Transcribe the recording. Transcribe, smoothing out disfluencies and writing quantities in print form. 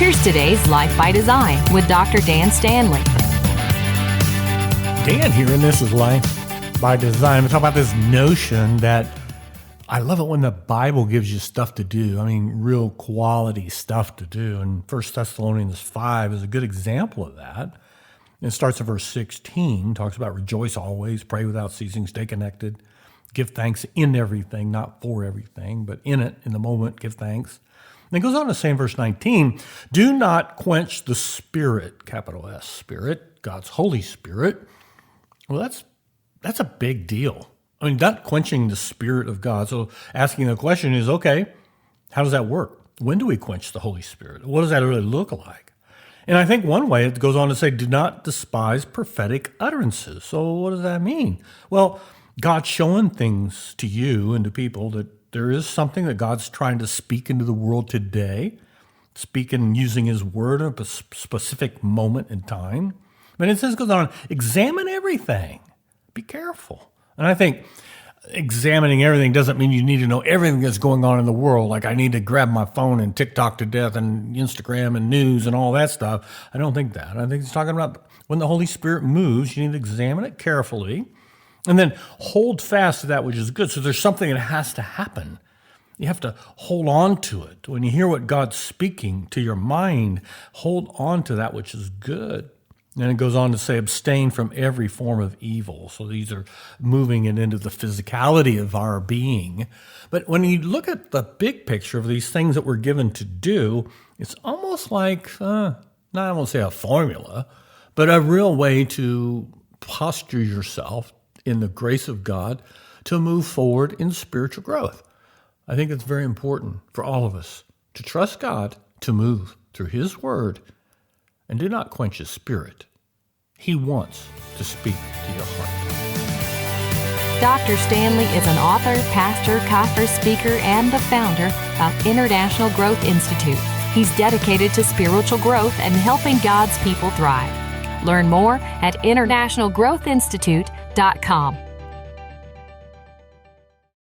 Here's today's Life by Design with Dr. Dan Stanley. Dan here, and this is Life by Design. We talk about this notion that I love it when the Bible gives you stuff to do. I mean, real quality stuff to do. And 1 Thessalonians 5 is a good example of that. It starts in verse 16, talks about rejoice always, pray without ceasing, stay connected, give thanks in everything, not for everything, but in it, in the moment, give thanks. And it goes on to say in verse 19, do not quench the Spirit, capital S, Spirit, God's Holy Spirit. Well, that's a big deal. I mean, not quenching the Spirit of God. So asking the question is, okay, how does that work? When do we quench the Holy Spirit? What does that really look like? And I think one way it goes on to say, do not despise prophetic utterances. So what does that mean? Well, God's showing things to you and to people that there is something that God's trying to speak into the world today, speaking using his word at a specific moment in time. But it says, goes on, examine everything. Be careful. And I think examining everything doesn't mean you need to know everything that's going on in the world. Like I need to grab my phone and TikTok to death and Instagram and news and all that stuff. I don't think that. I think he's talking about when the Holy Spirit moves, you need to examine it carefully and then hold fast to that which is good. So there's something that has to happen. You have to hold on to it. When you hear what God's speaking to your mind, hold on to that which is good. And it goes on to say, abstain from every form of evil. So these are moving it into the physicality of our being. But when you look at the big picture of these things that we're given to do, it's almost like, I won't say a formula, but a real way to posture yourself in the grace of God to move forward in spiritual growth. I think it's very important for all of us to trust God to move through his word. And do not quench his spirit. He wants to speak to your heart. Dr. Stanley is an author, pastor, conference speaker, and the founder of International Growth Institute. He's dedicated to spiritual growth and helping God's people thrive. Learn more at internationalgrowthinstitute.com.